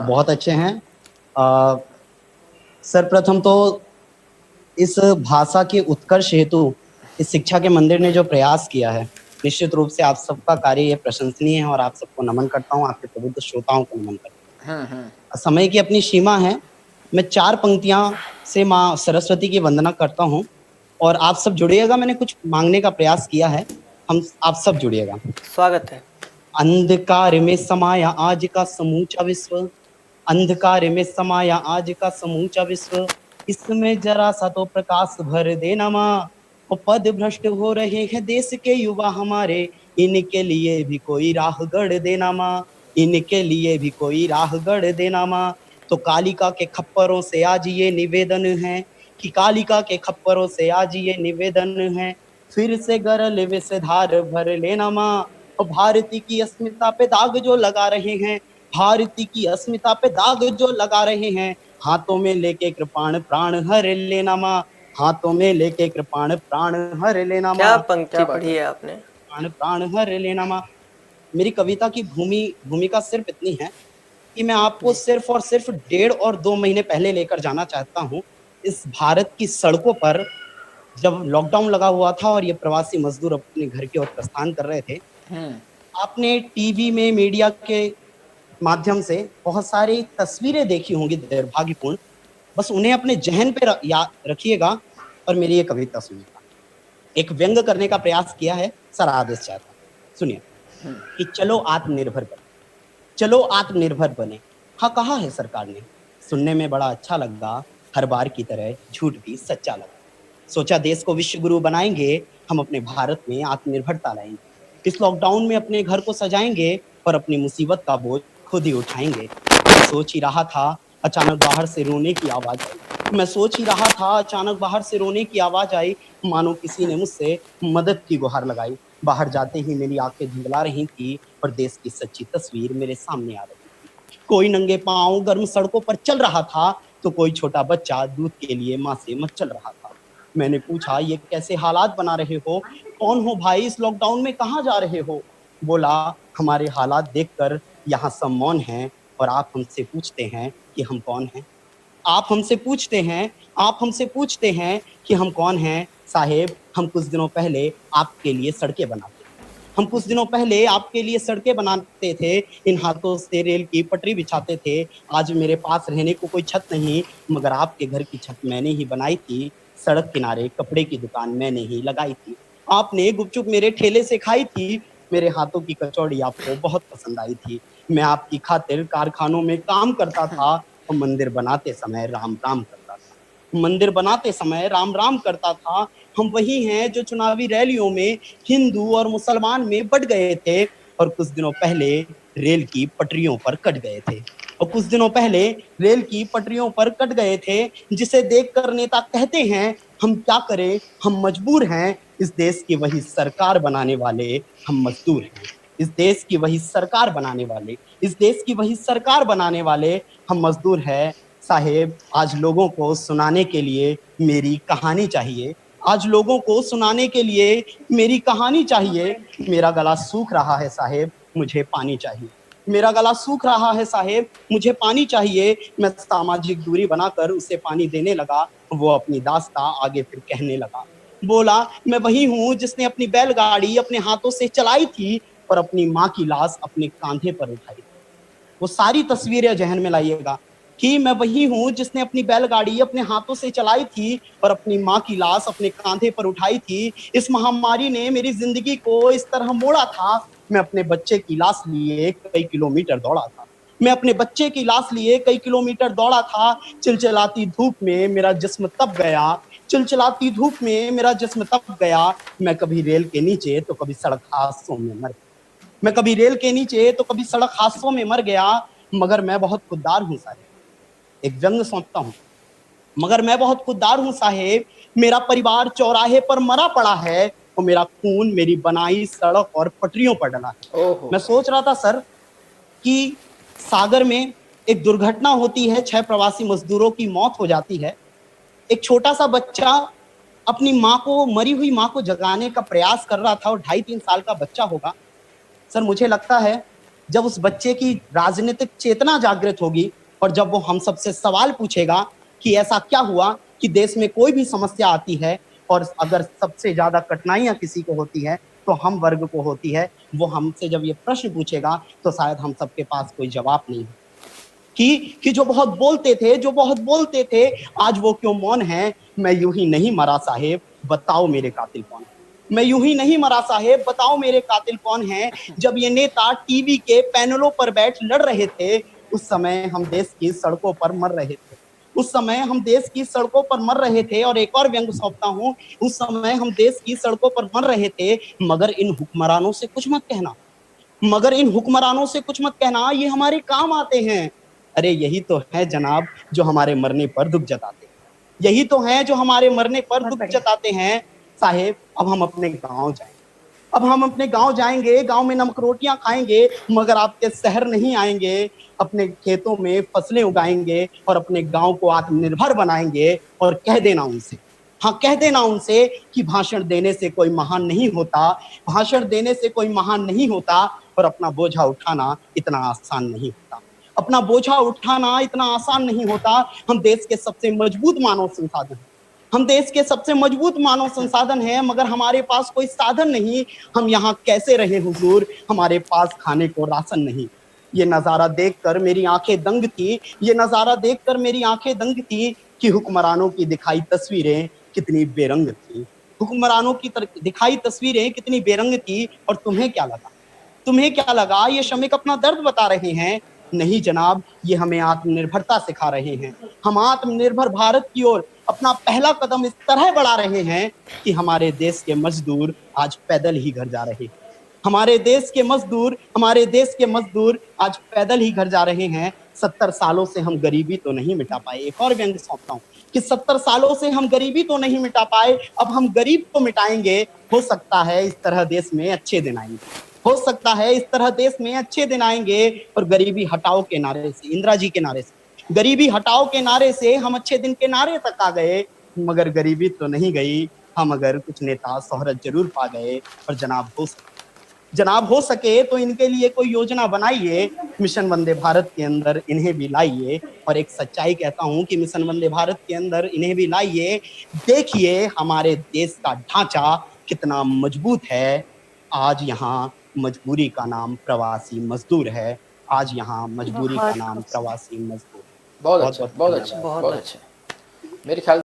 बहुत अच्छे हैं। अ, सर्वप्रथम तो इस भाषा के उत्कर्ष हेतु इस शिक्षा के मंदिर ने जो प्रयास किया है, निश्चित रूप से आप सबका कार्य ये प्रशंसनीय है और आप सबको नमन करता हूँ, आपके प्रबुद्ध श्रोताओं को नमन करता हूँ। समय की अपनी सीमा है, मैं 4 पंक्तियाँ से माँ सरस्वती की वंदना करता हूँ और आप सब जुड़िएगा, मैंने कुछ माँगने का प्रयास किया है, आप सब जुड़िएगा। स्वागत है। अंधकार में समाया आज का समूचा विश्व, अंधकार में समाया आज का समूचा विश्व, इसमें जरा सा तो प्रकाश भर देना माँ। और पद भ्रष्ट हो रहे हैं देश के युवा हमारे, इनके लिए भी कोई राह गढ़ देना माँ, इनके लिए भी कोई राह गढ़ देना माँ। तो कालिका के खप्परों से आज ये निवेदन है कि कालिका के खप्परों से आज ये निवेदन है, फिर से गरल विषधार भर लेना माँ। और भारती की अस्मिता पे दाग जो लगा रहे हैं, भारती की अस्मिता पे दाग जो लगा रहे हैं, हाथों में लेके कृपाण प्राण हर लेना माँ, हाथों में लेके कृपाण प्राण हर लेना माँ। क्या पंक्ति पढ़ी है आपने? प्राण प्राण हर लेना माँ। मेरी कविता की भूमिका सिर्फ इतनी है कि मैं आपको सिर्फ और सिर्फ 1.5 और 2 महीने पहले लेकर जाना चाहता हूँ इस भारत की सड़कों पर, जब लॉकडाउन लगा हुआ था और ये प्रवासी मजदूर अपने घर की ओर प्रस्थान कर रहे थे। आपने टीवी में मीडिया के माध्यम से बहुत सारी तस्वीरें देखी होंगी दुर्भाग्यपूर्ण, बस उन्हें अपने जहन पे रखिएगा और मेरी ये कविता सुनिएगा। एक व्यंग करने का प्रयास किया है, सर आदेश चाहता हूँ, सुनिए कि चलो आत्मनिर्भर बने, चलो आत्मनिर्भर बने। हाँ, कहा है सरकार ने, सुनने में बड़ा अच्छा लगा, हर बार की तरह झूठ भी सच्चा लगा। सोचा देश को विश्व गुरु बनाएंगे, हम अपने भारत में आत्मनिर्भरता लाएंगे। इस लॉकडाउन में अपने घर को सजाएंगे और अपनी मुसीबत का बोझ खुद ही उठाएंगे। मैं सोच ही रहा था, अचानक बाहर से रोने की आवाज आई। मैं सोच ही रहा था, अचानक बाहर से रोने की आवाज आई, मानो किसी ने मुझसे मदद की गुहार लगाई। बाहर जाते ही मेरी आंखें धुंधला रही थी और देश की सच्ची तस्वीर मेरे सामने आ रही थी। कोई नंगे पांव गर्म सड़कों पर चल रहा था, तो कोई छोटा बच्चा दूध के लिए माँ से मत चल रहा था। मैंने पूछा, ये कैसे हालात बना रहे हो, कौन हो भाई, इस लॉकडाउन में कहाँ जा रहे हो? बोला, हमारे हालात देखकर यहाँ सब मौन हैं और आप हमसे पूछते हैं कि हम कौन हैं। आप हमसे पूछते हैं, आप हमसे पूछते हैं कि हम कौन हैं। साहेब, हम कुछ दिनों पहले आपके लिए सड़कें बनाते थे, हम कुछ दिनों पहले आपके लिए सड़कें बनाते थे, इन हाथों से रेल की पटरी बिछाते थे। आज मेरे पास रहने को कोई छत नहीं, मगर आपके घर की छत मैंने ही बनाई थी। सड़क किनारे कपड़े की दुकान मैंने ही लगाई थी। आपने गुपचुप मेरे ठेले से खाई थी, मेरे हाथों की कचौड़ी आपको बहुत पसंद आई थी। मैं आपकी खातिर कारखानों में काम करता था और मंदिर बनाते समय राम राम करता था, मंदिर बनाते समय राम राम करता था। हम वही हैं जो चुनावी रैलियों में हिंदू और मुसलमान में बट गए थे और कुछ दिनों पहले रेल की पटरियों पर कट गए थे, और कुछ दिनों पहले रेल की पटरियों पर कट गए थे, जिसे देखकर नेता कहते हैं हम क्या करें, हम मजबूर हैं। इस देश की वही सरकार बनाने वाले हम मजदूर हैं, इस देश की वही सरकार बनाने वाले, इस देश की वही सरकार बनाने वाले हम मजदूर हैं। साहेब, आज लोगों को सुनाने के लिए मेरी कहानी चाहिए, आज लोगों को सुनाने के लिए मेरी कहानी चाहिए। मेरा गला सूख रहा है साहेब, मुझे पानी चाहिए, मेरा गला सूख रहा है साहेब, मुझे पानी चाहिए। मैं सामाजिक दूरी बनाकर उसे पानी देने लगा, वो अपनी दास्तां आगे फिर कहने लगा। बोला, मैं वही हूँ जिसने अपनी बैलगाड़ी अपने हाथों से चलाई थी और अपनी माँ की लाश अपने कांधे पर उठाई थी। वो सारी तस्वीरें जहन में लाइएगा कि मैं वही हूँ जिसने अपनी बैलगाड़ी अपने हाथों से चलाई थी और अपनी माँ की लाश अपने कांधे पर उठाई थी। इस महामारी ने मेरी जिंदगी को इस तरह मोड़ा था, मैं अपने बच्चे की लाश लिए कई किलोमीटर दौड़ा था, मैं अपने बच्चे की लाश लिए कई किलोमीटर दौड़ा था। चिलचिलाती धूप में मेरा जिस्म तप गया, चिलचिलाती धूप में मेरा जिस्म तप गया। मैं कभी रेल के नीचे तो कभी सड़क हादसों में मर गया, मैं कभी रेल के नीचे तो कभी सड़क हादसों में मर गया, मगर मैं बहुत खुददार हूँ साहेब। एक व्यंग सौंपता हूँ, मगर मैं बहुत खुददार हूँ साहेब। मेरा परिवार चौराहे पर मरा पड़ा है और मेरा खून मेरी बनाई सड़क और पटरियों पर डला है। मैं सोच रहा था सर कि सागर में एक दुर्घटना होती है, 6 प्रवासी मजदूरों की मौत हो जाती है। एक छोटा सा बच्चा अपनी माँ को, मरी हुई माँ को जगाने का प्रयास कर रहा था और 2.5-3 साल का बच्चा होगा। सर मुझे लगता है जब उस बच्चे की राजनीतिक चेतना जागृत होगी और जब वो हम सबसे सवाल पूछेगा कि ऐसा क्या हुआ कि देश में कोई भी समस्या आती है और अगर सबसे ज्यादा कठिनाइयां किसी को होती है तो हम वर्ग को होती है, वो हमसे जब ये प्रश्न पूछेगा तो शायद हम सबके पास कोई जवाब नहीं है कि जो बहुत बोलते थे आज वो क्यों मौन है। मैं यूं ही नहीं मरा साहेब, बताओ मेरे कातिल कौन है। मैं यूं ही नहीं मरा साहेब, बताओ मेरे कातिल कौन है। जब ये नेता टीवी के पैनलों पर बैठ लड़ रहे थे, उस समय हम देश की सड़कों पर मर रहे थे। उस समय हम देश की सड़कों पर मर रहे थे। और एक और व्यंग सौंपता हूं, उस समय हम देश की सड़कों पर मर रहे थे, मगर इन हुक्मरानों से कुछ मत कहना, मगर इन हुक्मरानों से कुछ मत कहना, ये हमारे काम आते हैं। अरे यही तो है जनाब जो हमारे मरने पर दुख जताते हैं, यही तो है जो हमारे मरने पर दुख जताते हैं। साहेब अब हम अपने गांव जाएंगे, अब हम अपने गांव जाएंगे, गांव में नमक रोटियां खाएंगे, मगर आपके शहर नहीं आएंगे। अपने खेतों में फसलें उगाएंगे और अपने गांव को आत्मनिर्भर बनाएंगे। और कह देना उनसे, हाँ कह देना उनसे कि भाषण देने से कोई महान नहीं होता, भाषण देने से कोई महान नहीं होता, और अपना बोझा उठाना इतना आसान नहीं होता, अपना बोझा उठाना इतना आसान नहीं होता। हम देश के सबसे मजबूत मानव संसाधन हैं, हम देश के सबसे मजबूत मानव संसाधन हैं, मगर हमारे पास कोई साधन नहीं। हम यहाँ कैसे रहे हुजूर, हमारे पास खाने को राशन नहीं। ये नजारा देखकर मेरी आंखें दंग थी, ये नजारा देखकर मेरी आंखें दंग थी कि हुक्मरानों की दिखाई तस्वीरें कितनी बेरंग थी, हुक्मरानों की दिखाई तस्वीरें कितनी बेरंग थी। और तुम्हें क्या लगा, तुम्हें क्या लगा ये श्रमिक अपना दर्द बता रहे हैं? नहीं जनाब, ये हमें आत्मनिर्भरता सिखा रहे हैं। हम आत्मनिर्भर भारत की ओर अपना पहला कदम इस तरह बढ़ा रहे हैं कि हमारे देश के मजदूर आज पैदल ही घर जा रहे हैं, हमारे देश के मजदूर आज पैदल ही घर जा रहे हैं। 70 सालों से हम गरीबी तो नहीं मिटा पाए। एक और व्यंग सौंपता हूँ कि 70 सालों से हम गरीबी तो नहीं मिटा पाए, अब हम गरीब को मिटाएंगे। हो सकता है इस तरह देश में अच्छे दिन आएंगे, हो सकता है इस तरह देश में अच्छे दिन आएंगे। और गरीबी हटाओ के नारे से, इंदिरा जी के नारे से, गरीबी हटाओ के नारे से हम अच्छे दिन के नारे तक आ गए, मगर गरीबी तो नहीं गई। हम अगर कुछ नेता शोहरत जरूर पा गए। और जनाब हो सके तो इनके लिए कोई योजना बनाइए, मिशन वंदे भारत के अंदर इन्हें भी लाइए। और एक सच्चाई कहता हूं कि मिशन वंदे भारत के अंदर इन्हें भी लाइए। देखिए हमारे देश का ढांचा कितना मजबूत है। आज यहाँ मजबूरी का नाम प्रवासी मजदूर है, आज यहाँ मजबूरी का नाम प्रवासी मजदूर। बहुत अच्छा, बहुत अच्छा, बहुत अच्छा। मेरे ख्याल